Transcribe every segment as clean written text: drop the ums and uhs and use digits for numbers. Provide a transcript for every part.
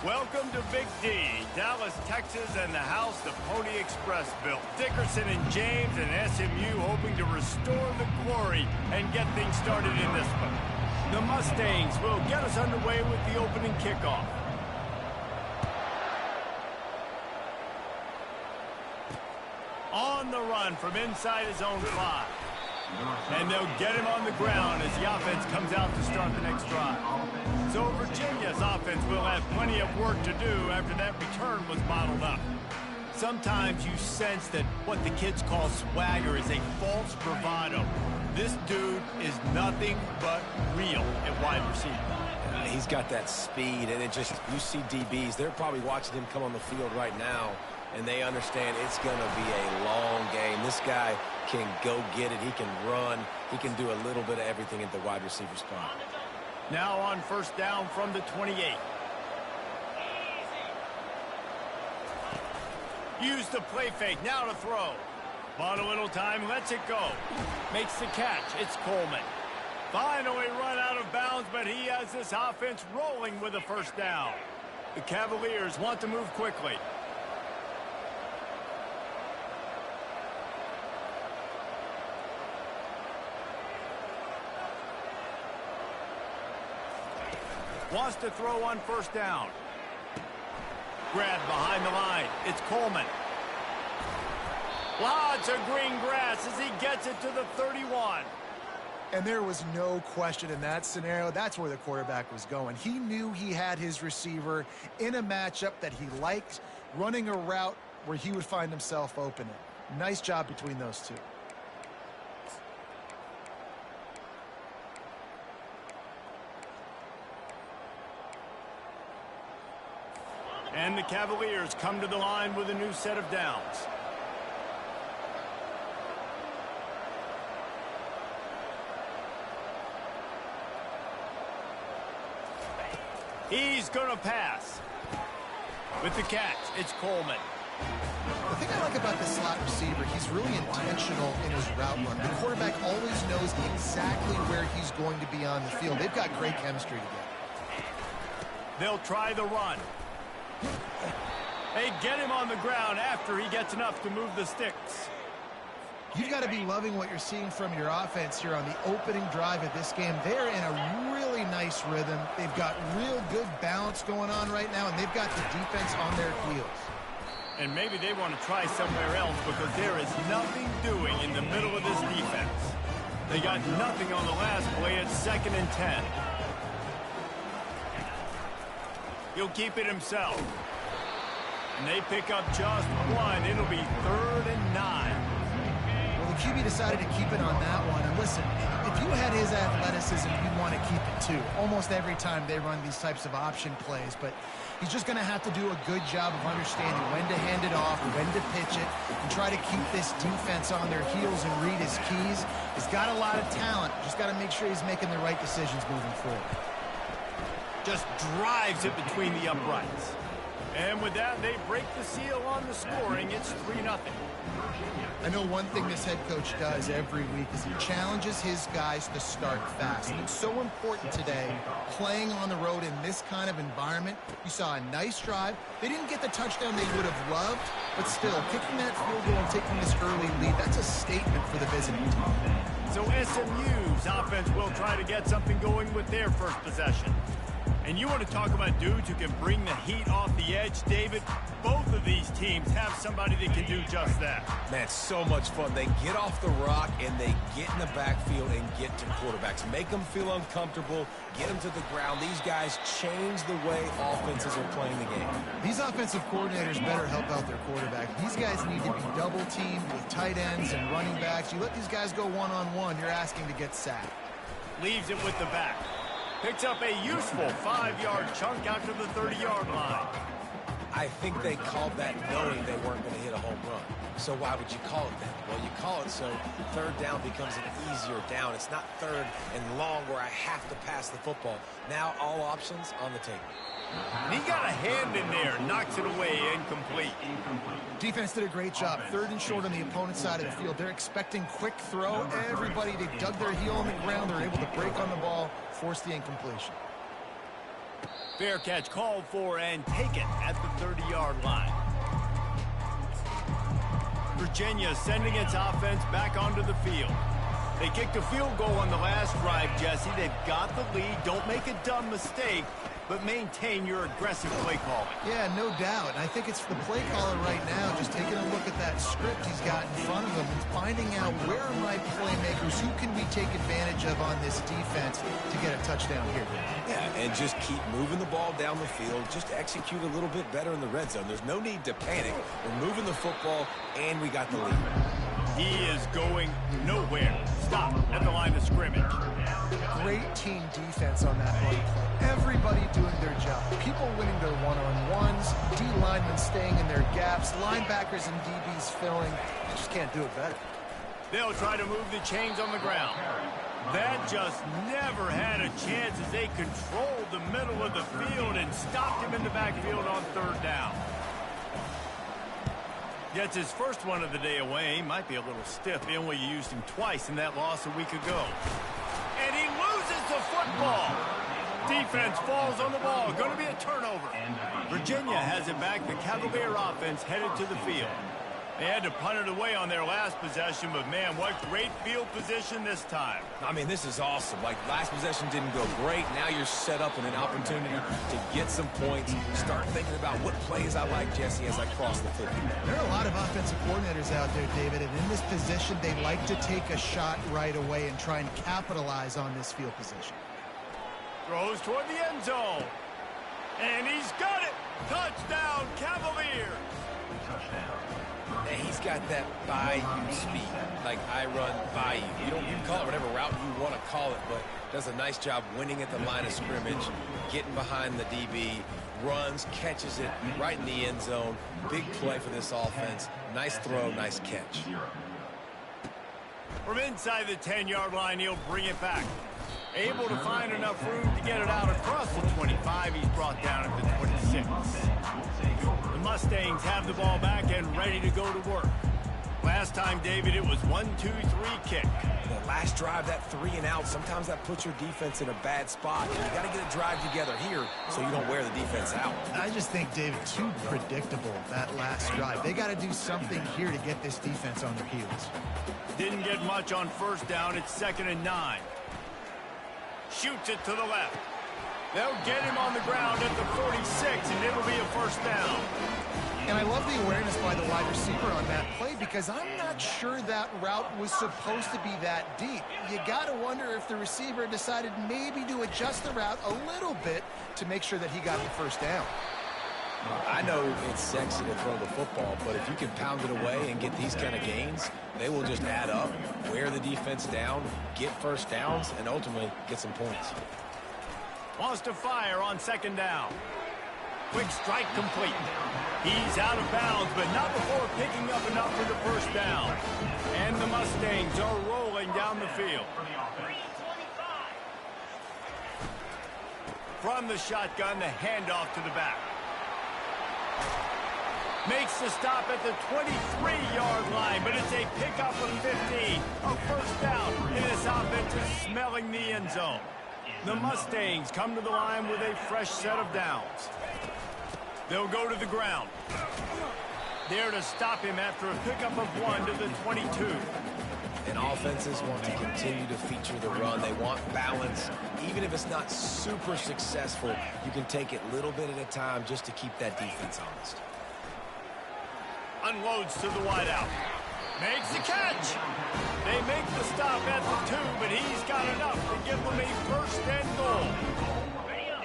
Welcome to Big D, Dallas, Texas, and the house the Pony Express built. Dickerson and James and SMU hoping to restore the glory and get things started in this one. The Mustangs will get us underway with the opening kickoff. On the run from inside his own 5. And they'll get him on the ground as the offense comes out to start the next drive. So Virginia's offense will have plenty of work to do after that return was bottled up. Sometimes you sense that what the kids call swagger is a false bravado. This dude is nothing but real at wide receiver. He's got that speed, and it just, you see DBs, they're probably watching him come on the field right now, and they understand it's going to be a long game. This guy can go get it. He can run. He can do a little bit of everything at the wide receiver spot. Now on first down from the 28. Use the play fake. Now to throw. Bought a little time. Lets it go. Makes the catch. It's Coleman. Finally run out of bounds, but he has this offense rolling with a first down. The Cavaliers want to move quickly. Wants to throw on first down. Grabbed behind the line. It's Coleman. Lots of green grass as he gets it to the 31. And there was no question in that scenario. That's where the quarterback was going. He knew he had his receiver in a matchup that he liked, running a route where he would find himself open. Nice job between those two. And the Cavaliers come to the line with a new set of downs. He's going to pass. With the catch, it's Coleman. The thing I like about the slot receiver, he's really intentional in his route run. The quarterback always knows exactly where he's going to be on the field. They've got great chemistry together. They'll try the run. They get him on the ground after he gets enough to move the sticks. You've got to be loving what you're seeing from your offense here on the opening drive of this game. They're in a really nice rhythm. They've got real good balance going on right now, and they've got the defense on their heels. And maybe they want to try somewhere else because there is nothing doing in the middle of this defense. They got nothing on the last play at 2nd and 10. He'll keep it himself. And they pick up just one. It'll be 3rd and 9. Well, the QB decided to keep it on that one. And listen, if you had his athleticism, you'd want to keep it too. Almost every time they run these types of option plays. But he's just going to have to do a good job of understanding when to hand it off, when to pitch it, and try to keep this defense on their heels and read his keys. He's got a lot of talent. Just got to make sure he's making the right decisions moving forward. Just drives it between the uprights. And with that, they break the seal on the scoring. It's 3-0. I know one thing this head coach does every week is he challenges his guys to start fast. And it's so important today, playing on the road in this kind of environment. You saw a nice drive. They didn't get the touchdown they would have loved, but still, kicking that field goal and taking this early lead, that's a statement for the visiting team. So SMU's offense will try to get something going with their first possession. And you want to talk about dudes who can bring the heat off the edge, David? Both of these teams have somebody that can do just that. Man, it's so much fun. They get off the rock, and they get in the backfield and get to quarterbacks. Make them feel uncomfortable, get them to the ground. These guys change the way offenses are playing the game. These offensive coordinators better help out their quarterback. These guys need to be double-teamed with tight ends and running backs. You let these guys go one-on-one, you're asking to get sacked. Leaves it with the back. Picks up a useful 5-yard chunk out to the 30-yard line. I think they called that knowing they weren't going to hit a home run. So why would you call it that? Well, you call it so 3rd down becomes an easier down. It's not 3rd and long where I have to pass the football. Now all options on the table. And he got a hand in there, knocks it away, incomplete. Defense did a great job. 3rd and short on the opponent's side of the field. They're expecting quick throw. Everybody, they dug their heel on the ground. They're able to break on the ball, force the incompletion. Fair catch called for and taken at the 30-yard line. Virginia sending its offense back onto the field. They kicked a field goal on the last drive, Jesse. They've got the lead. Don't make a dumb mistake, but maintain your aggressive play calling. Yeah, no doubt. I think it's the play caller right now just taking a look at that script he's got in front of him and finding out where are my playmakers, who can we take advantage of on this defense to get a touchdown here. Yeah, and just keep moving the ball down the field. Just execute a little bit better in the red zone. There's no need to panic. We're moving the football, and we got the lead. He is going nowhere. Stop at the line of scrimmage. Great team defense on that run play. Everybody doing their job. People winning their one-on-ones, D linemen staying in their gaps, linebackers and DBs filling. You just can't do it better. They'll try to move the chains on the ground. That just never had a chance as they controlled the middle of the field and stopped him in the backfield on third down. Gets his first one of the day away. Might be a little stiff. They only used him twice in that loss a week ago. And he loses the football. Defense falls on the ball. Going to be a turnover. Virginia has it back. The Cavalier offense headed to the field. They had to punt it away on their last possession, but man, what great field position this time. I mean, this is awesome. Like, last possession didn't go great. Now you're set up in an opportunity to get some points. Start thinking about what plays I like, Jesse, as I cross the football. There are a lot of offensive coordinators out there, David, and in this position, they like to take a shot right away and try and capitalize on this field position. Throws toward the end zone. And he's got it. Touchdown, Cavaliers. And he's got that by-you speed. Like, I run by you. You can call it whatever route you want to call it, but does a nice job winning at the line of scrimmage, getting behind the DB, runs, catches it right in the end zone. Big play for this offense. Nice throw, nice catch. From inside the 10-yard line, he'll bring it back. Able to find enough room to get it out across the 25. He's brought down at the 26. The Mustangs have the ball back and ready to go to work. Last time, David, it was 1-2-3 kick. The last drive, that 3 and out, sometimes that puts your defense in a bad spot. You got to get a drive together here so you don't wear the defense out. I just think, David, too predictable, that last drive. They got to do something here to get this defense on their heels. Didn't get much on first down. It's 2nd and 9. Shoots it to the left. They'll get him on the ground at the 46, and it'll be a first down. And I love the awareness by the wide receiver on that play because I'm not sure that route was supposed to be that deep. You got to wonder if the receiver decided maybe to adjust the route a little bit to make sure that he got the first down. I know it's sexy to throw the football, but if you can pound it away and get these kind of gains, they will just add up, wear the defense down, get first downs, and ultimately get some points. Wants to fire on 2nd down. Quick strike complete. He's out of bounds, but not before picking up enough for the first down. And the Mustangs are rolling down the field. From the shotgun, the handoff to the back. Makes the stop at the 23-yard line, but it's a pickup of 15. A first down, and this offense is smelling the end zone. The Mustangs come to the line with a fresh set of downs. They'll go to the ground. There to stop him after a pickup of 1 to the 22. And offenses want to continue to feature the run. They want balance. Even if it's not super successful, you can take it little bit at a time just to keep that defense honest. Unloads to the wideout. Makes the catch. They make the stop at the 2, but he's got enough to give them a first and goal.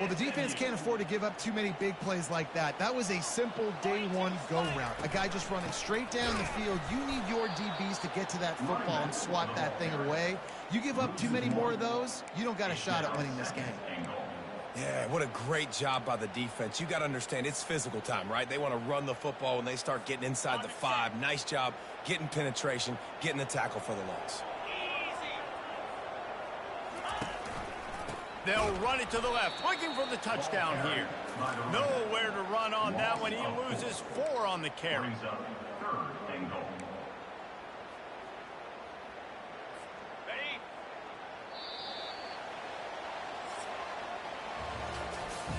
Well, the defense can't afford to give up too many big plays like that. That was a simple day one go route. A guy just running straight down the field. You need your DBs to get to that football and swat that thing away. You give up too many more of those, you don't got a shot at winning this game. Yeah, what a great job by the defense. You got to understand, it's physical time, right? They want to run the football when they start getting inside the 5. Nice job getting penetration, getting the tackle for the loss. They'll run it to the left, looking for the touchdown here. Nowhere to run on that one. He loses 4 on the carry.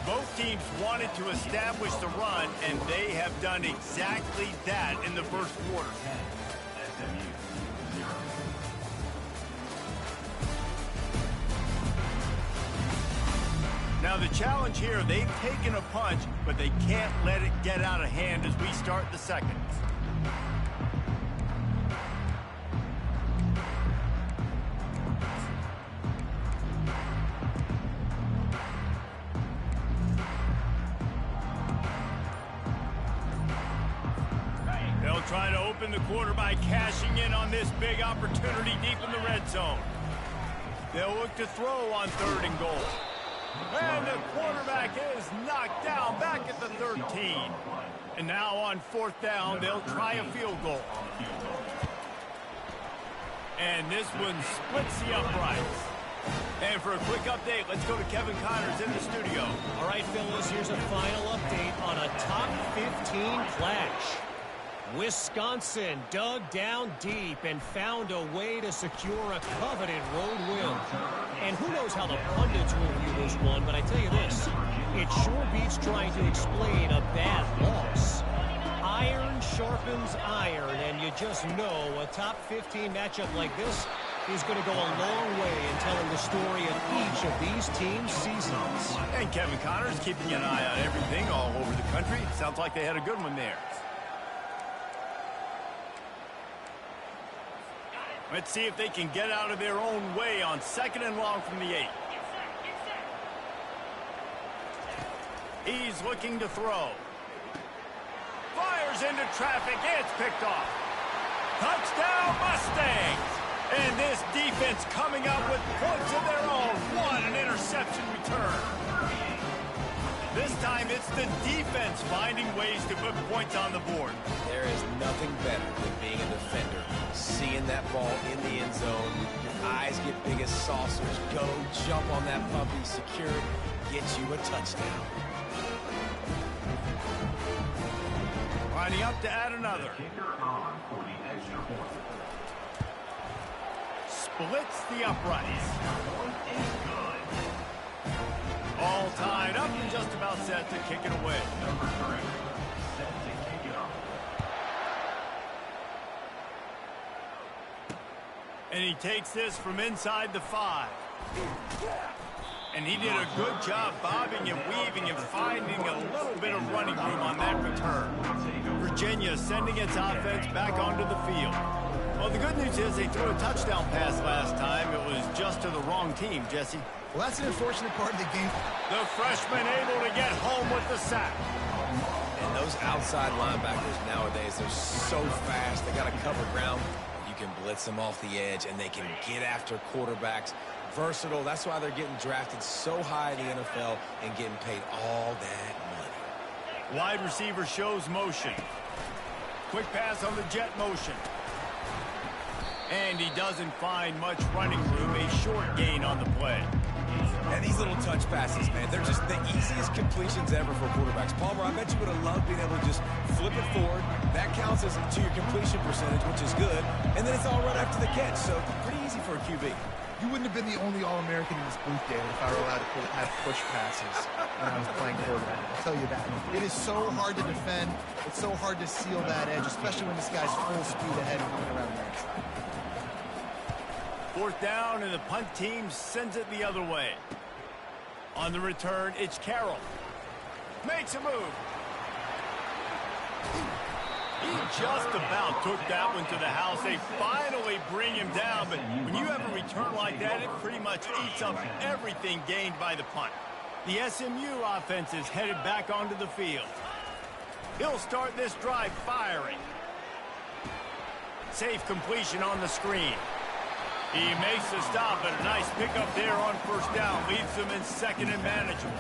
Both teams wanted to establish the run, and they have done exactly that in the first quarter. Now the challenge here, they've taken a punch, but they can't let it get out of hand as we start the second. They'll try to open the quarter by cashing in on this big opportunity deep in the red zone. They'll look to throw on 3rd and goal. And the quarterback is knocked down back at the 13. And now on 4th down, they'll try a field goal. And this one splits the uprights. And for a quick update, let's go to Kevin Connors in the studio. All right, fellas, here's a final update on a top 15 clash. Wisconsin dug down deep and found a way to secure a coveted road win. And who knows how the pundits will view this one, but I tell you this, it sure beats trying to explain a bad loss. Iron sharpens iron, and you just know a top 15 matchup like this is going to go a long way in telling the story of each of these teams' seasons. And Kevin Connors keeping an eye on everything all over the country. Sounds like they had a good one there. Let's see if they can get out of their own way on 2nd and long from the 8. He's looking to throw. Fires into traffic. It's picked off. Touchdown, Mustangs! And this defense coming up with points of their own. What an interception return. This time it's the defense finding ways to put points on the board. There is nothing better than being a defender. Seeing that ball in the end zone, your eyes get big as saucers. Go jump on that puppy, secure it, get you a touchdown. Lining up to add another. Splits the uprights. All tied up and just about set to kick it away. And he takes this from inside the 5. And he did a good job bobbing and weaving and finding a little bit of running room on that return. Virginia sending its offense back onto the field. Well, the good news is they threw a touchdown pass last time. It was just to the wrong team, Jesse. Well, that's an unfortunate part of the game. The freshman able to get home with the sack. And those outside linebackers nowadays, they're so fast. They got to cover ground. You can blitz them off the edge, and they can get after quarterbacks. Versatile. That's why they're getting drafted so high in the NFL and getting paid all that money. Wide receiver shows motion. Quick pass on the jet motion. And he doesn't find much running room. A short gain on the play. And these little touch passes, man, they're just the easiest completions ever for quarterbacks. Palmer, I bet you would have loved being able to just flip it forward. That counts as to your completion percentage, which is good. And then it's all right after the catch, so pretty easy for a QB. You wouldn't have been the only All-American in this booth, David, if I were allowed to have push passes when I was playing quarterback. I'll tell you that. It is so hard to defend. It's so hard to seal that edge, especially when this guy's full speed ahead and coming around the outside. 4th down, and the punt team sends it the other way. On the return, it's Carroll. Makes a move. He just about took that one to the house. They finally bring him down, but when you have a return like that, it pretty much eats up everything gained by the punt. The SMU offense is headed back onto the field. He'll start this drive firing. Safe completion on the screen. He makes the stop, but a nice pickup there on 1st down. Leaves them in 2nd and manageable.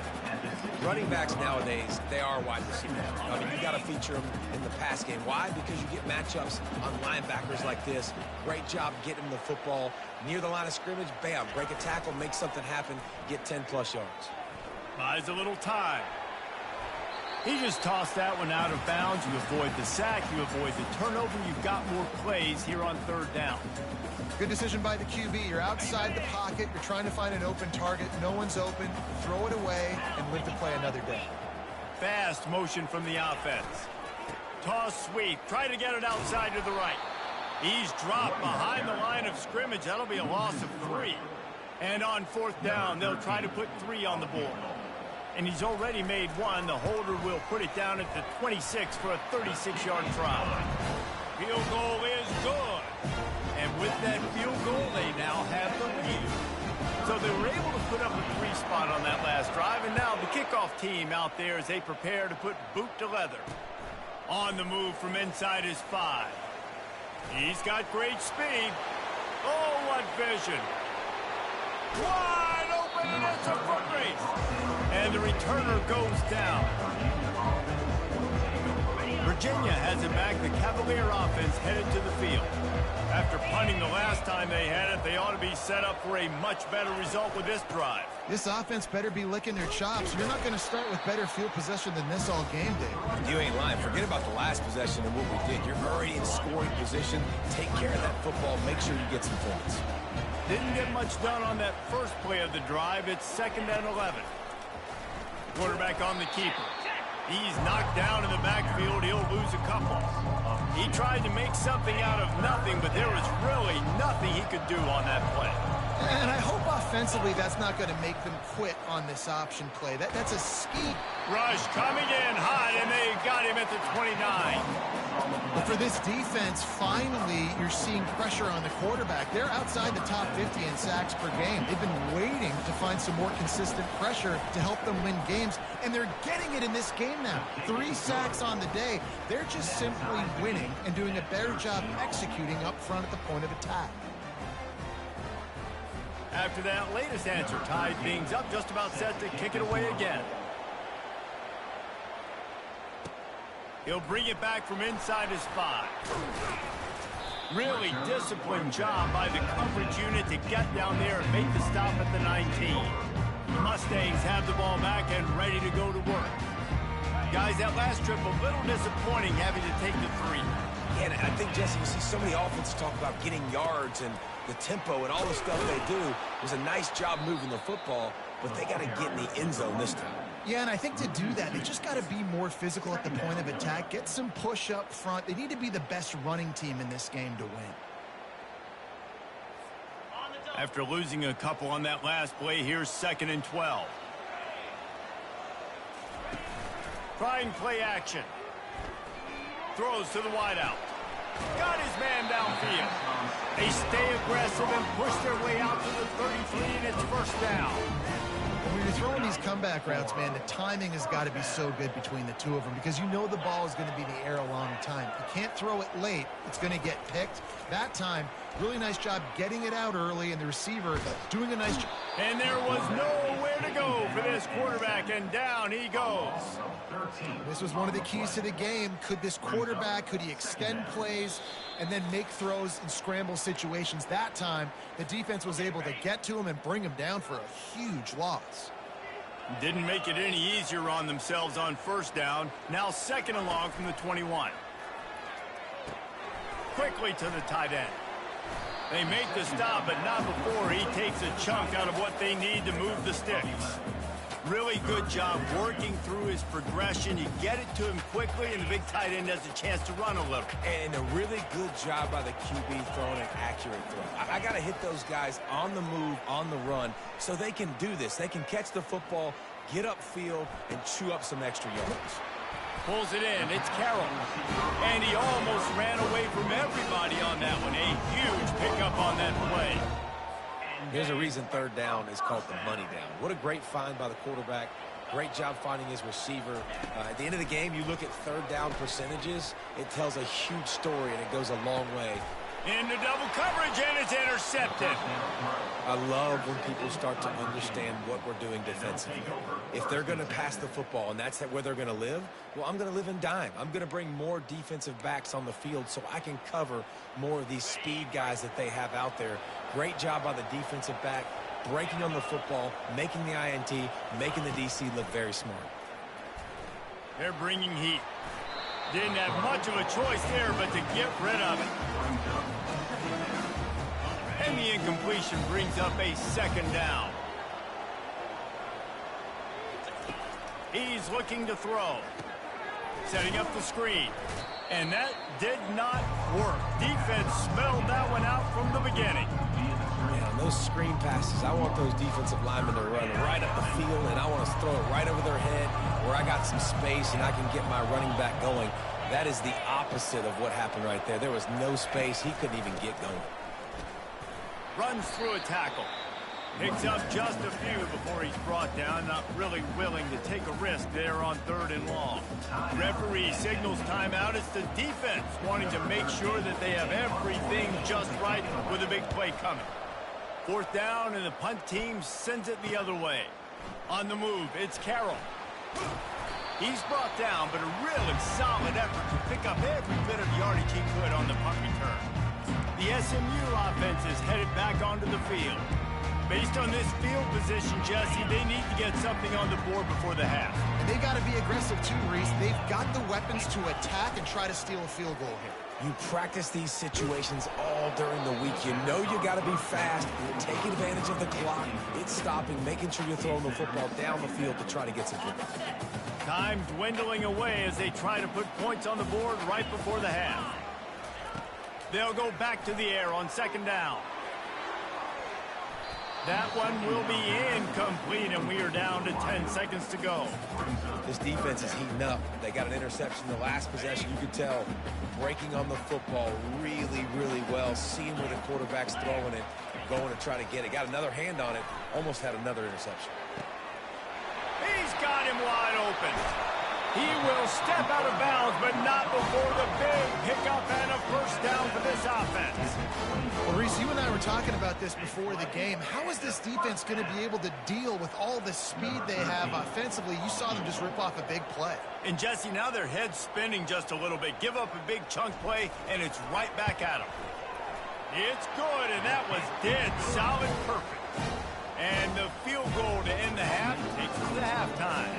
Running backs nowadays, they are wide receivers. I mean, you got to feature them in the pass game. Why? Because you get matchups on linebackers like this. Great job getting the football near the line of scrimmage. Bam, break a tackle, make something happen, get 10-plus yards. Buys a little time. He just tossed that one out of bounds. You avoid the sack, you avoid the turnover. You've got more plays here on third down. Good decision by the QB. You're outside the pocket. You're trying to find an open target. No one's open. Throw it away and live to play another day. Fast motion from the offense. Toss sweep. Try to get it outside to the right. He's dropped behind the line of scrimmage. That'll be a loss of 3. And on fourth down, they'll try to put 3 on the board. And he's already made 1. The holder will put it down at the 26 for a 36-yard try. Field goal is good. And with that field goal, they now have the lead. So they were able to put up a 3 spot on that last drive. And now the kickoff team out there as they prepare to put boot to leather. On the move from inside his 5. He's got great speed. Oh, what vision. Wide open, and it's a foot race. And the returner goes down. Virginia has it back. The Cavalier offense headed to the field. After punting the last time they had it, they ought to be set up for a much better result with this drive. This offense better be licking their chops. You're not going to start with better field possession than this all game day. You ain't lying. Forget about the last possession and what we did. You're already in scoring position. Take care of that football. Make sure you get some points. Didn't get much done on that first play of the drive. It's 2nd and 11. Quarterback on the keeper. He's knocked down in the backfield. He'll lose a couple. He tried to make something out of nothing, but there was really nothing he could do on that play. And I hope offensively that's not going to make them quit on this option play. That's a scheme. Rush coming in hot, and they got him at the 29. But for this defense, finally, you're seeing pressure on the quarterback. They're outside the top 50 in sacks per game. They've been waiting to find some more consistent pressure to help them win games, and they're getting it in this game now. 3 sacks on the day. They're just simply winning and doing a better job executing up front at the point of attack. After that latest answer tied things up, just about set to kick it away again. He'll bring it back from inside his 5. Really disciplined job by the coverage unit to get down there and make the stop at the 19. The Mustangs have the ball back and ready to go to work. Guys, that last trip a little disappointing having to take the 3. Yeah, and I think, Jesse, you see so many offenses talk about getting yards and the tempo and all the stuff they do. It was a nice job moving the football, but they got to get in the end zone this time. Yeah, and I think to do that, they just got to be more physical at the point of attack, get some push up front. They need to be the best running team in this game to win. After losing a couple on that last play, here's 2nd and 12. Trying play action. Throws to the wideout. Got his man downfield. They stay aggressive and push their way out to the 33, and it's 1st down. When you're throwing these comeback routes, man, the timing has got to be so good between the two of them because you know the ball is going to be in the air a long time. You can't throw it late. It's going to get picked. That time, really nice job getting it out early, and the receiver doing a nice job. And there was nowhere to go for this quarterback, and down he goes. This was one of the keys to the game. Could this quarterback, could he extend plays and then make throws in scramble situations? That time, the defense was able to get to him and bring him down for a huge loss. Didn't make it any easier on themselves on 1st down. Now 2nd and long from the 21. Quickly to the tight end. They make the stop, but not before he takes a chunk out of what they need to move the sticks. Really good job working through his progression. You get it to him quickly, and the big tight end has a chance to run a little. And a really good job by the QB throwing an accurate throw. I got to hit those guys on the move, on the run, so they can do this. They can catch the football, get upfield, and chew up some extra yards. Pulls it in. It's Carroll. And he almost ran away from everybody on that one. A huge pickup on that play. There's a reason 3rd down is called the money down. What a great find by the quarterback. Great job finding his receiver. At the end of the game, you look at 3rd down percentages. It tells a huge story, and it goes a long way. Into double coverage, and it's intercepted. I love when people start to understand what we're doing defensively. If they're going to pass the football and that's where they're going to live, well, I'm going to live in dime. I'm going to bring more defensive backs on the field so I can cover more of these speed guys that they have out there. Great job by the defensive back, breaking on the football, making the INT, making the DC look very smart. They're bringing heat. Didn't have much of a choice there, but to get rid of it. And the incompletion brings up a second down. He's looking to throw. Setting up the screen. And that did not work. Defense smelled that one out from the beginning. Yeah, on those screen passes, I want those defensive linemen to run right up the field, and I want to throw it right over their head where I got some space and I can get my running back going. That is the opposite of what happened right there. There was no space. He couldn't even get going. Runs through a tackle. Picks up just a few before he's brought down. Not really willing to take a risk there on 3rd and long. Referee signals timeout. It's the defense wanting to make sure that they have everything just right with a big play coming. 4th down, and the punt team sends it the other way. On the move, it's Carroll. He's brought down, but a really solid effort to pick up every bit of yardage he could on the punt return. The SMU offense is headed back onto the field. Based on this field position, Jesse, they need to get something on the board before the half. And they got to be aggressive too, Reese. They've got the weapons to attack and try to steal a field goal here. You practice these situations all during the week. You know you got to be fast, take advantage of the clock. It's stopping, making sure you're throwing the football down the field to try to get some points. Time dwindling away as they try to put points on the board right before the half. They'll go back to the air on 2nd down. That one will be incomplete, and we are down to 10 seconds to go. This defense is heating up. They got an interception the last possession. You could tell breaking on the football really, really well, seeing where the quarterback's throwing it, going to try to get it. Got another hand on it, almost had another interception. He's got him wide open. He will step out of bounds, but not before the big pickup and a 1st down for this offense. Well, Reese, you and I were talking about this before the game. How is this defense going to be able to deal with all the speed they have offensively? You saw them just rip off a big play. And, Jesse, now their head's spinning just a little bit. Give up a big chunk play, and it's right back at them. It's good, and that was dead solid perfect. And the field goal to end the half takes us to halftime.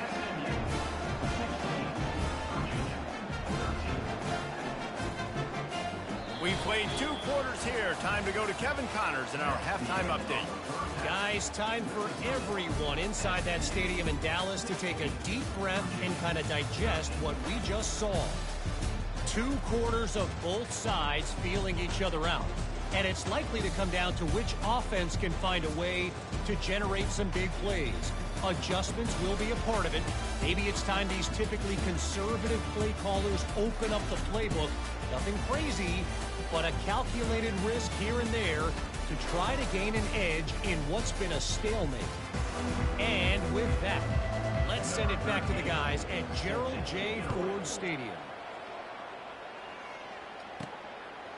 We played 2 quarters here. Time to go to Kevin Connors in our halftime update. Guys, time for everyone inside that stadium in Dallas to take a deep breath and kind of digest what we just saw. 2 quarters of both sides feeling each other out. And it's likely to come down to which offense can find a way to generate some big plays. Adjustments will be a part of it. Maybe it's time these typically conservative play callers open up the playbook. Nothing crazy, but a calculated risk here and there to try to gain an edge in what's been a stalemate. And with that, let's send it back to the guys at Gerald J. Ford Stadium.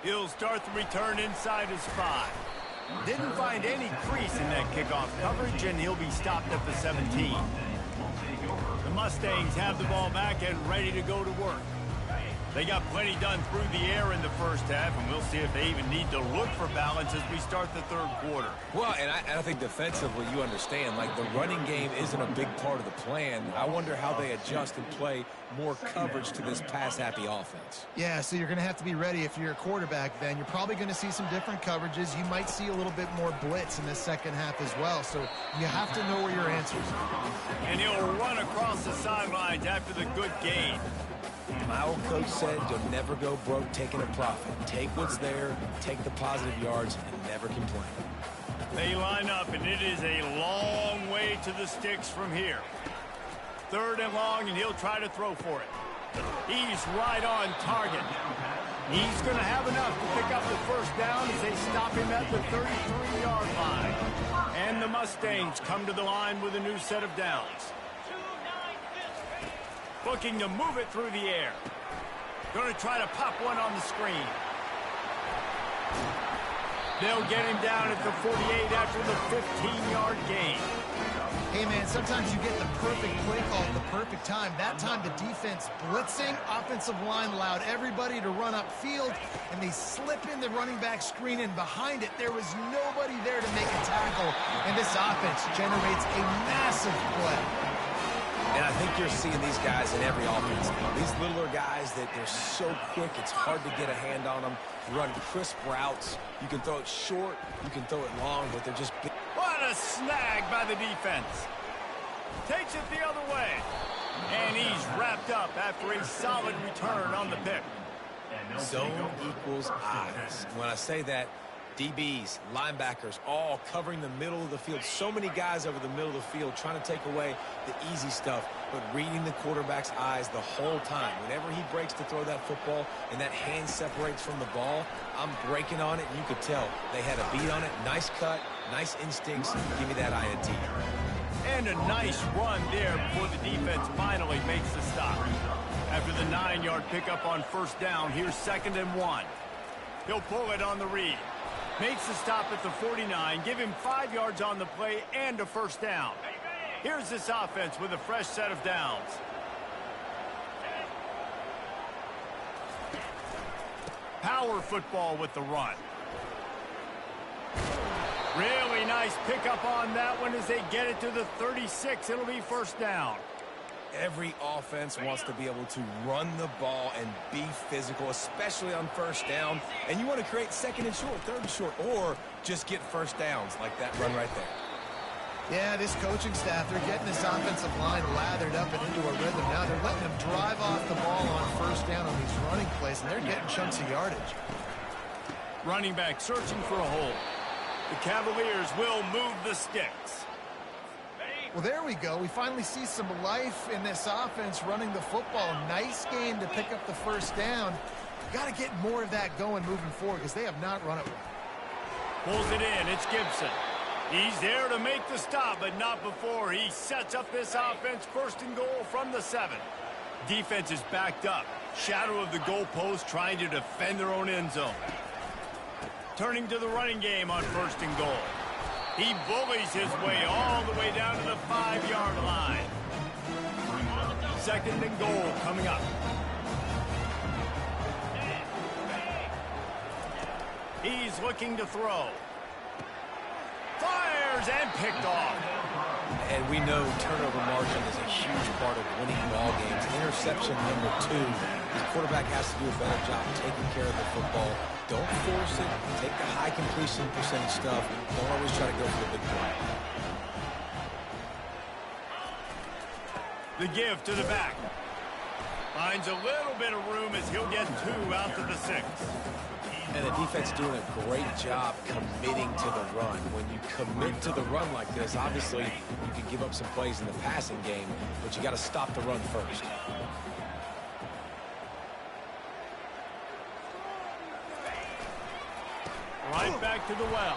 He'll start the return inside his 5. Didn't find any crease in that kickoff coverage, and he'll be stopped at the 17. The Mustangs have the ball back and ready to go to work. They got plenty done through the air in the first half, and we'll see if they even need to look for balance as we start the 3rd quarter. Well, and I think defensively, you understand, like the running game isn't a big part of the plan. I wonder how they adjust and play more coverage to this pass-happy offense. Yeah, so you're going to have to be ready if you're a quarterback then. You're probably going to see some different coverages. You might see a little bit more blitz in the 2nd half as well, so you have to know where your answers are. And he'll run across the sidelines after the good gain. My old coach said you'll never go broke taking a profit. Take what's there, take the positive yards, and never complain. They line up, and it is a long way to the sticks from here. 3rd and long, and he'll try to throw for it. He's right on target. He's going to have enough to pick up the 1st down as they stop him at the 33-yard line. And the Mustangs come to the line with a new set of downs. Looking to move it through the air. Going to try to pop one on the screen. They'll get him down at the 48 after the 15-yard gain. Hey, man, sometimes you get the perfect play call at the perfect time. That time the defense blitzing, offensive line allowed everybody to run upfield, and they slip in the running back screen, and behind it there was nobody there to make a tackle, and this offense generates a massive play. And I think you're seeing these guys in every offense now. These littler guys that they're so quick, it's hard to get a hand on them. Run crisp routes. You can throw it short, you can throw it long, but they're just big. What a snag by the defense. Takes it the other way. And he's wrapped up after a solid return on the pick. Zone equals eyes. When I say that, DBs, linebackers, all covering the middle of the field. So many guys over the middle of the field trying to take away the easy stuff, but reading the quarterback's eyes the whole time. Whenever he breaks to throw that football and that hand separates from the ball, I'm breaking on it, and you could tell they had a beat on it. Nice cut, nice instincts. Give me that INT. And a nice run there before the defense finally makes the stop. After the 9-yard pickup on first down, here's 2nd and 1. He'll pull it on the read. Makes the stop at the 49, give him 5 yards on the play and a first down. Here's this offense with a fresh set of downs. Power football with the run. Really nice pickup on that one as they get it to the 36. It'll be first down. Every offense wants to be able to run the ball and be physical, especially on first down. And you want to create 2nd and short, 3rd and short, or just get first downs like that run right there. Yeah, this coaching staff, they're getting this offensive line lathered up and into a rhythm. Now they're letting them drive off the ball on first down on these running plays, and they're getting chunks of yardage. Running back searching for a hole. The Cavaliers will move the sticks. Well, there we go. We finally see some life in this offense running the football. Nice game to pick up the first down. Got to get more of that going moving forward because they have not run it well. Pulls it in. It's Gibson. He's there to make the stop, but not before he sets up this offense. 1st and goal from the 7. Defense is backed up. Shadow of the goalpost trying to defend their own end zone. Turning to the running game on 1st and goal. He bullies his way all the way down to the 5-yard line. 2nd and goal coming up. He's looking to throw. Fires and picked off. And we know turnover margin is a huge part of winning ball games. Interception number 2. The quarterback has to do a better job taking care of the football. Don't force it. Take the high completion percentage stuff. Don't always try to go for the big play. The give to the back. Finds a little bit of room as he'll get 2 out to the 6. And the defense doing a great job committing to the run. When you commit to the run like this, obviously you can give up some plays in the passing game, but you got to stop the run first. Right back to the well.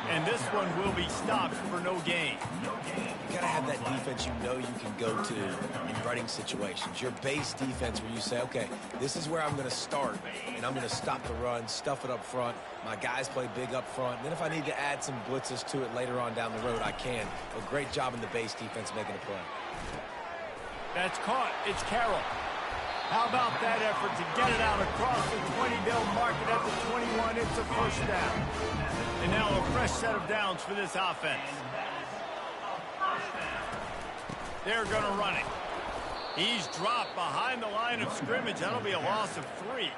And this one will be stopped for no gain. You gotta have that defense you know you can go to in running situations. Your base defense where you say, okay, this is where I'm gonna start, and I'm gonna stop the run, stuff it up front. My guys play big up front. And then if I need to add some blitzes to it later on down the road, I can. A great job in the base defense making a play. That's caught. It's Carroll. How about that effort to get it out across the 20? They'll mark it at the 21. It's a first down. And now a fresh set of downs for this offense. They're going to run it. He's dropped behind the line of scrimmage. That'll be a loss of 3.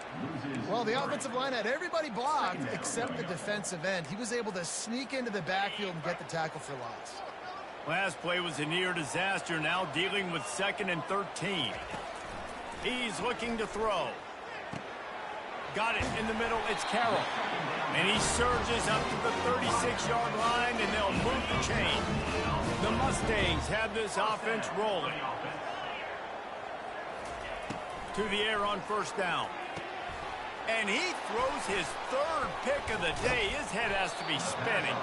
Well, the offensive line had everybody blocked except the defensive end. He was able to sneak into the backfield and get the tackle for loss. Last play was a near disaster. Now dealing with 2nd and 13. He's looking to throw. Got it in the middle. It's Carroll. And he surges up to the 36-yard line, and they'll move the chain. The Mustangs have this offense rolling. To the air on first down. And he throws his 3rd pick of the day. His head has to be spinning.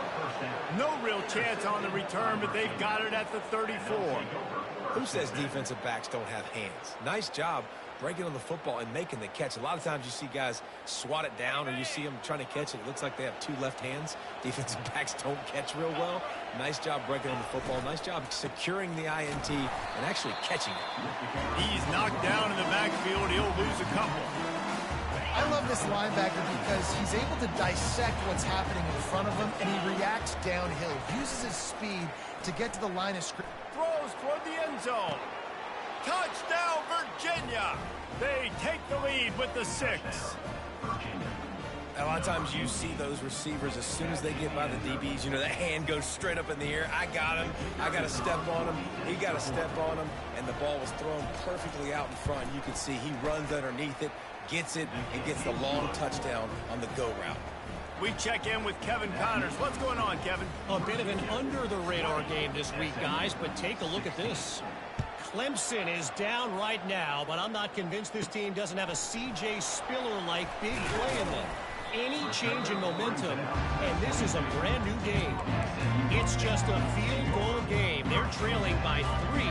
No real chance on the return, but they've got it at the 34. Who says defensive backs don't have hands? Nice job breaking on the football and making the catch. A lot of times you see guys swat it down or you see them trying to catch it. It looks like they have 2 left hands. Defensive backs don't catch real well. Nice job breaking on the football. Nice job securing the INT and actually catching it. He's knocked down in the backfield. He'll lose a couple. I love this linebacker because he's able to dissect what's happening in front of him, and he reacts downhill. Uses his speed to get to the line of scrimmage. Throws toward the end zone. Touchdown, Virginia! They take the lead with the 6. A lot of times you see those receivers, as soon as they get by the DBs, you know, that hand goes straight up in the air. I got him. I got to step on him. He got to step on him. And the ball was thrown perfectly out in front. You can see he runs underneath it, gets it, and gets the long touchdown on the go route. We check in with Kevin Connors. What's going on, Kevin? A bit of an under-the-radar game this week, guys, but take a look at this. Clemson is down right now, but I'm not convinced this team doesn't have a C.J. Spiller-like big play in them. Any change in momentum, and this is a brand new game. It's just a field goal game. They're trailing by 3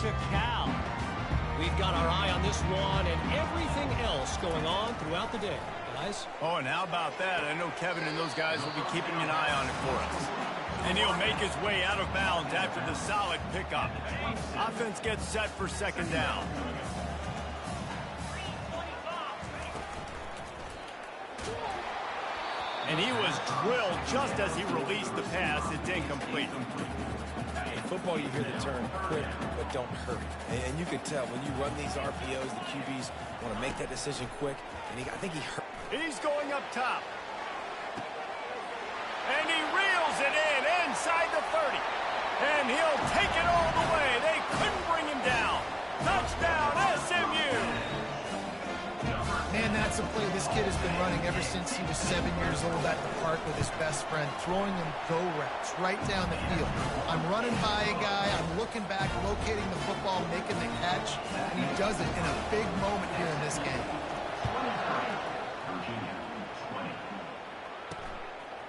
to Cal. We've got our eye on this one and everything else going on throughout the day. Guys? Oh, and how about that? I know Kevin and those guys will be keeping an eye on it for us. And he'll make his way out of bounds after the solid pickup. Offense gets set for second down. And he was drilled just as he released the pass. It's incomplete. In football, you hear the term quick, but don't hurry. And you can tell when you run these RPOs, the QBs want to make that decision quick. And I think he hurt. He's going up top. And he reels it in inside the 30. And he'll take it all the way. They couldn't bring him down. Touchdown, SMU. Man, that's a play this kid has been running ever since he was 7 years old at the park with his best friend, throwing him go routes right down the field. I'm running by a guy, I'm looking back, locating the football, making the catch, and he does it in a big moment here in this game.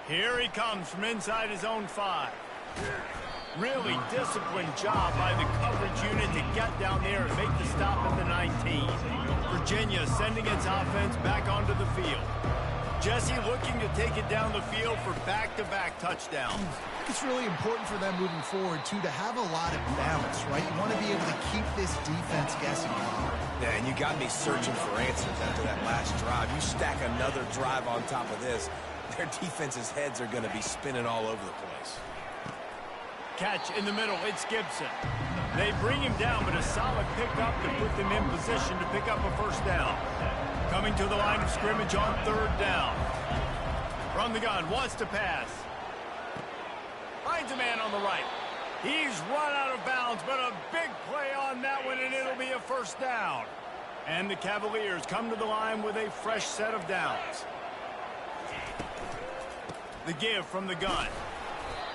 Here he comes from inside his own 5. Really disciplined job by the coverage unit to get down there and make the stop at the 19. Virginia sending its offense back onto the field. Jesse looking to take it down the field for back-to-back touchdowns. It's really important for them moving forward, too, to have a lot of balance, right? You want to be able to keep this defense guessing. Yeah, and you got me searching for answers after that last drive. You stack another drive on top of this, their defense's heads are going to be spinning all over the place. Catch in the middle, it's Gibson. They bring him down, but a solid pickup to put them in position to pick up a first down. Coming to the line of scrimmage on 3rd down. From the gun, wants to pass. Finds a man on the right. He's run out of bounds, but a big play on that one, and it'll be a first down. And the Cavaliers come to the line with a fresh set of downs. The give from the gun.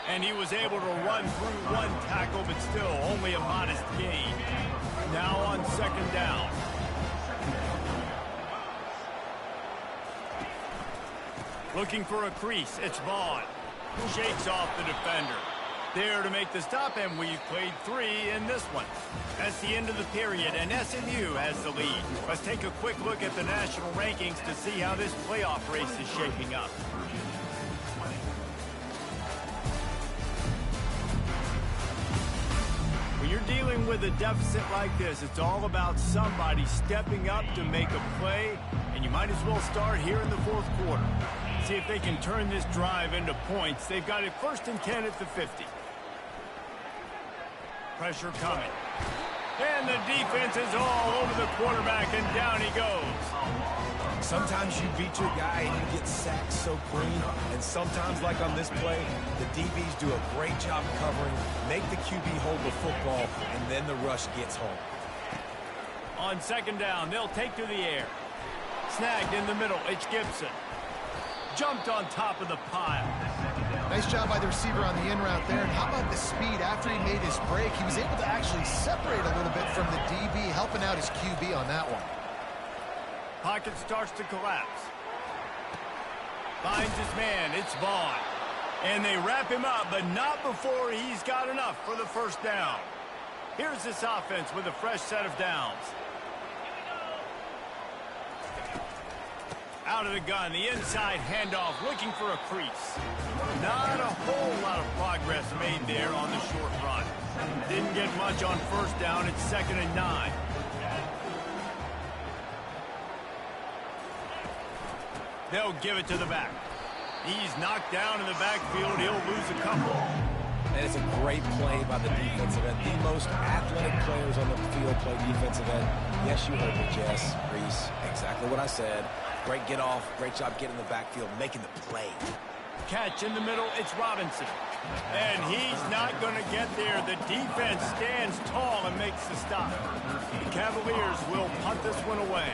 And he was able to run through one tackle, but still only a modest gain. Now on 2nd down. Looking for a crease, it's Vaughn. Shakes off the defender. There to make the stop, and we've played 3 in this one. That's the end of the period, and SMU has the lead. Let's take a quick look at the national rankings to see how this playoff race is shaping up. When you're dealing with a deficit like this, it's all about somebody stepping up to make a play, and you might as well start here in the 4th quarter. See if they can turn this drive into points. They've got it 1st and 10 at the 50. Pressure coming. And the defense is all over the quarterback, and down he goes. Sometimes you beat your guy and you get sacked so clean, and sometimes, like on this play, the DBs do a great job covering, make the QB hold the football, and then the rush gets home. On 2nd down, they'll take to the air. Snagged in the middle, it's Gibson. Jumped on top of the pile. Nice job by the receiver on the in route there. And how about the speed after he made his break? He was able to actually separate a little bit from the DB, helping out his QB on that one. Pocket starts to collapse. Finds his man, it's Vaughn. And they wrap him up, but not before he's got enough for the first down. Here's this offense with a fresh set of downs. Out of the gun, the inside handoff, looking for a crease. Not a whole lot of progress made there on the short run. Didn't get much on 1st down, it's 2nd and 9. They'll give it to the back. He's knocked down in the backfield, he'll lose a couple. And it's a great play by the defensive end. The most athletic players on the field play defensive end. Yes, you heard me, Jess, Reese. Exactly what I said. Great get off. Great job getting in the backfield, making the play. Catch in the middle, it's Robinson. And he's not going to get there. The defense stands tall and makes the stop. The Cavaliers will punt this one away.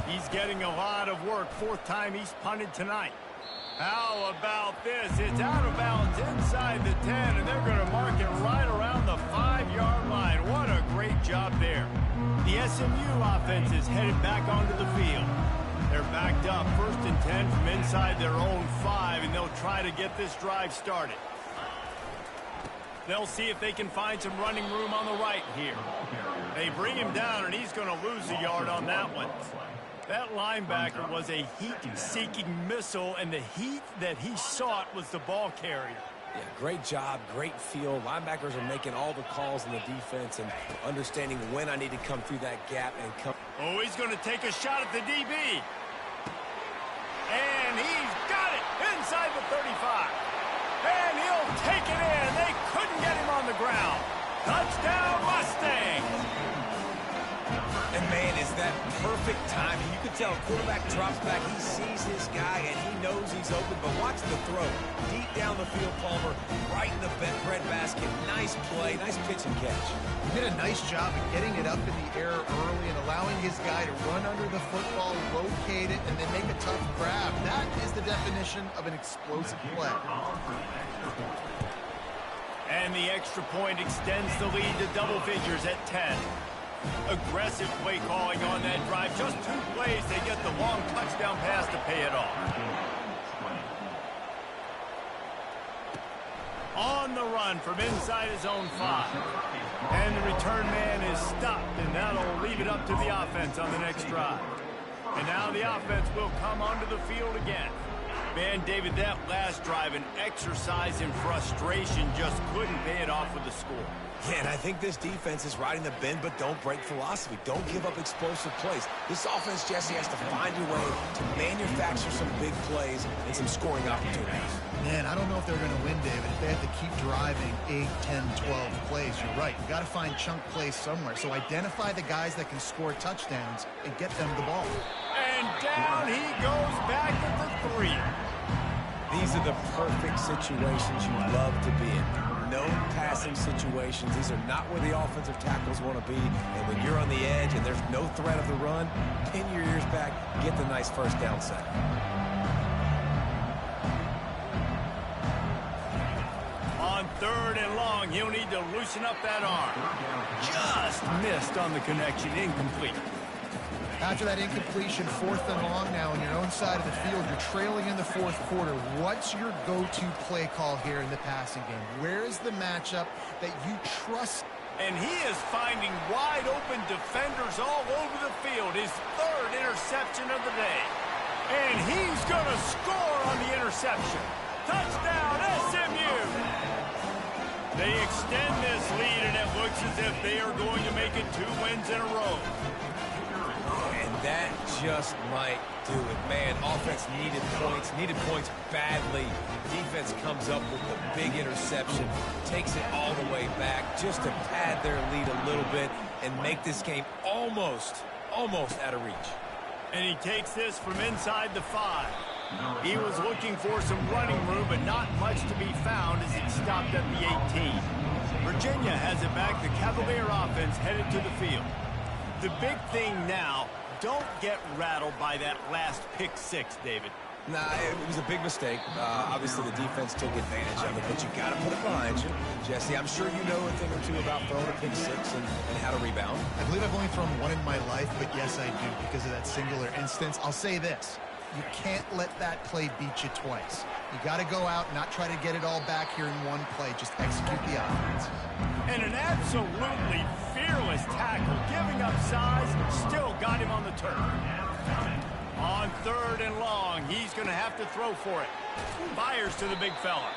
He's getting a lot of work. Fourth time he's punted tonight. How about this? It's out of bounds inside the 10, and they're going to mark it right around the 5-yard line. What a great job there. The SMU offense is headed back onto the field. They're backed up, 1st and 10 from inside their own 5, and they'll try to get this drive started. They'll see if they can find some running room on the right here. They bring him down, and he's going to lose a yard on that one. That linebacker was a heat-seeking missile, and the heat that he sought was the ball carrier. Yeah, great job, great feel. Linebackers are making all the calls in the defense and understanding when I need to come through that gap and come. Oh, he's going to take a shot at the DB. And he's got it inside the 35. And he'll take it in. They couldn't get him on the ground. Touchdown, Mustangs. And, man, is that perfect timing. You can tell quarterback drops back. He sees his guy, and he knows he's open. But watch the throw. Deep down the field, Palmer, right in the breadbasket. Nice play, nice pitch and catch. He did a nice job of getting it up in the air early and allowing his guy to run under the football, locate it, and then make a tough grab. That is the definition of an explosive play. And the extra point extends the lead to double figures at 10. Aggressive play calling on that drive. Just 2 plays, they get the long touchdown pass to pay it off. On the run from inside his own 5. And the return man is stopped, and that'll leave it up to the offense on the next drive. And now the offense will come onto the field again. Man, David, that last drive, an exercise in frustration, just couldn't pay it off with the score. Yeah, and I think this defense is riding the bend but don't break philosophy. Don't give up explosive plays. This offense, Jesse, has to find a way to manufacture some big plays and some scoring opportunities. Man, I don't know if they're going to win, David, if they have to keep driving 8, 10, 12 plays. You're right. You've got to find chunk plays somewhere. So identify the guys that can score touchdowns and get them the ball. And down he goes back at the 3. These are the perfect situations you love to be in. No passing situations. These are not where the offensive tackles want to be. And when you're on the edge and there's no threat of the run, pin your ears back, get the nice first down sack. On 3rd and long, he'll need to loosen up that arm. Just missed on the connection, incomplete. After that incompletion, 4th and long now on your own side of the field, you're trailing in the 4th quarter. What's your go-to play call here in the passing game? Where is the matchup that you trust? And he is finding wide open defenders all over the field. His 3rd interception of the day. And he's going to score on the interception. Touchdown, SMU! They extend this lead, and it looks as if they are going to make it 2 wins in a row. And that just might do it. Man, offense needed points badly. Defense comes up with the big interception, takes it all the way back just to pad their lead a little bit and make this game almost out of reach. And he takes this from inside the 5. He was looking for some running room, but not much to be found as he stopped at the 18. Virginia has it back. The Cavalier offense headed to the field. The big thing now, don't get rattled by that last pick 6, David. Nah, it was a big mistake. Obviously, the defense took advantage of it, but you got to put it behind you. Jesse, I'm sure you know a thing or two about throwing a pick 6 and how to rebound. I believe I've only thrown one in my life, but yes, I do because of that singular instance. I'll say this. You can't let that play beat you twice. You got to go out and not try to get it all back here in one play. Just execute the offense. And an absolutely fearless tackle, giving up size, still got him on the turf. On 3rd and long, he's going to have to throw for it. Fires to the big fella.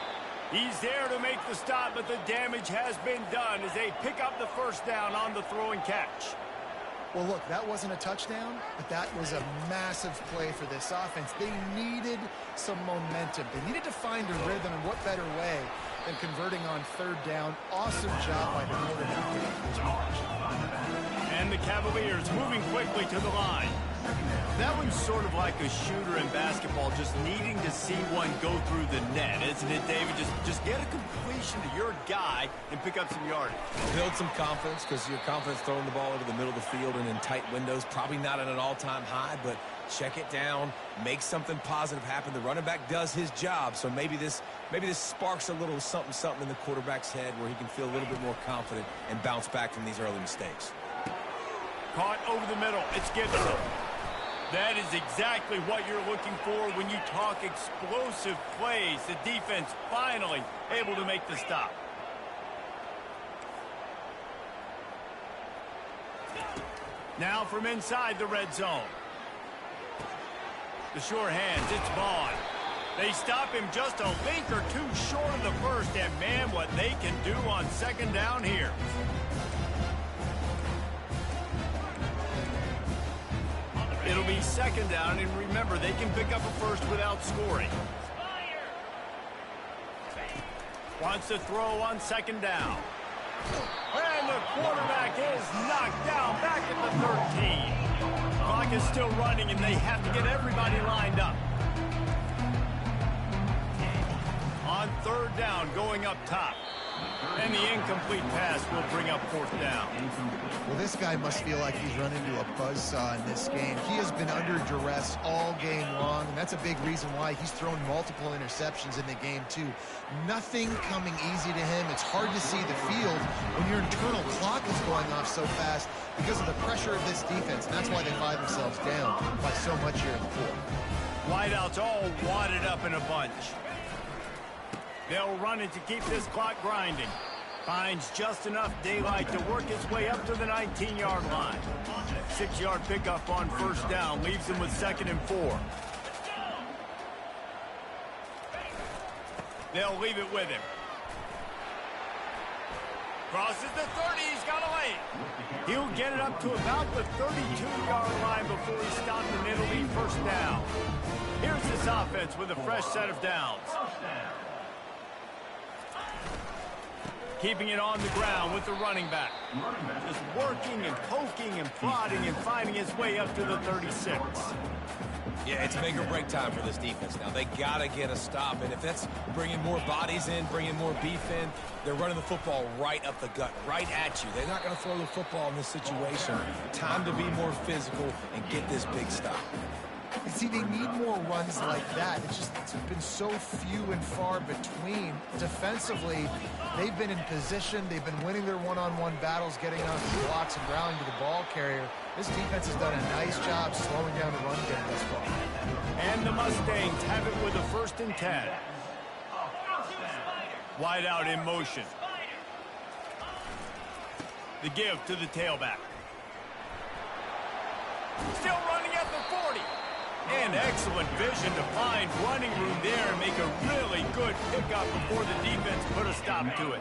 He's there to make the stop, but the damage has been done as they pick up the 1st down on the throw and catch. Well, look, that wasn't a touchdown, but that was a massive play for this offense. They needed some momentum. They needed to find a rhythm, and what better way than converting on third down. Awesome job by the quarterback. And the Cavaliers moving quickly to the line. That one's sort of like a shooter in basketball, just needing to see one go through the net, isn't it, David? Just get a completion to your guy and pick up some yardage. Build some confidence, because your confidence throwing the ball over the middle of the field and in tight windows, probably not at an all-time high, but check it down, make something positive happen. The running back does his job, so maybe this sparks a little something in the quarterback's head where he can feel a little bit more confident and bounce back from these early mistakes. Caught over the middle. It's Gibson. That is exactly what you're looking for when you talk explosive plays. The defense finally able to make the stop. Now from inside the red zone. The sure hands, it's Vaughn. They stop him just a link or two short of the first, and man, what they can do on second down here. It'll be second down, and remember, they can pick up a first without scoring. Wants to throw on second down. And the quarterback is knocked down back at the 13. Clock is still running, and they have to get everybody lined up. On third down, going up top. And the incomplete pass will bring up fourth down. Well, this guy must feel like he's run into a buzzsaw in this game. He has been under duress all game long, and that's a big reason why he's thrown multiple interceptions in the game, too. Nothing coming easy to him. It's hard to see the field when your internal clock is going off so fast because of the pressure of this defense, and that's why they find themselves down by so much here in the fourth. Wideouts all wadded up in a bunch. They'll run it to keep this clock grinding. Finds just enough daylight to work his way up to the 19-yard line. 6-yard pickup on first down leaves him with 2nd and 4. They'll leave it with him. Crosses the 30. He's got a lane. He'll get it up to about the 32-yard line before he stopped, and it'll be first down. Here's this offense with a fresh set of downs. Keeping it on the ground with the running back. Just working and poking and prodding and finding his way up to the 36. Yeah, it's make or break time for this defense now. They got to get a stop, and if that's bringing more bodies in, bringing more beef in, they're running the football right up the gut, right at you. They're not going to throw the football in this situation. Time to be more physical and get this big stop. You see, they need more runs like that. It's been so few and far between. Defensively, they've been in position. They've been winning their one-on-one battles, getting on the blocks and rallying to the ball carrier. This defense has done a nice job slowing down the run game thus far. And the Mustangs have it with a 1st and 10. Wide out in motion. The give to the tailback. Still running at the 40. And excellent vision to find running room there and make a really good pickup before the defense put a stop to it.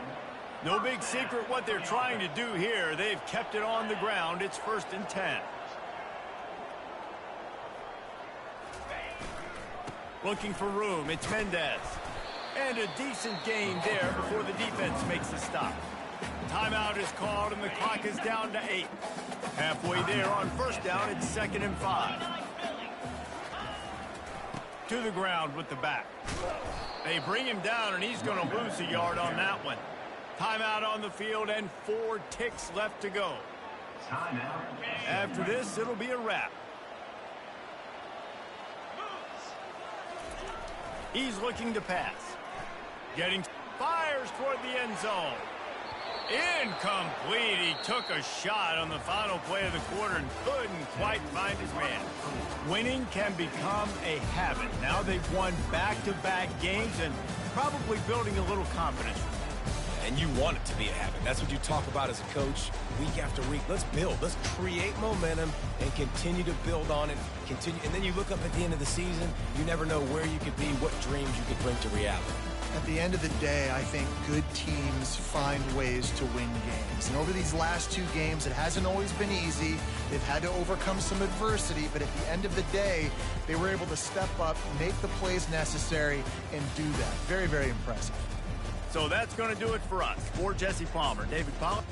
No big secret what they're trying to do here. They've kept it on the ground. It's 1st and 10. Looking for room. It's Mendez. And a decent gain there before the defense makes the stop. Timeout is called, and the clock is down to 8. Halfway there on first down, it's 2nd and 5. To the ground with the back. They bring him down, and he's going to lose a yard on that one. Timeout on the field, and 4 ticks left to go. After this, it'll be a wrap. He's looking to pass. Fires toward the end zone. Incomplete. He took a shot on the final play of the quarter and couldn't quite find his man. Winning can become a habit. Now they've won back-to-back games and probably building a little confidence. And you want it to be a habit. That's what you talk about as a coach week after week. Let's build. Let's create momentum and continue to build on it. And then you look up at the end of the season, you never know where you could be, what dreams you could bring to reality. At the end of the day, I think good teams find ways to win games. And over these last 2 games, it hasn't always been easy. They've had to overcome some adversity, but at the end of the day, they were able to step up, make the plays necessary, and do that. Very, very impressive. So that's going to do it for us. For Jesse Palmer, David Pollack.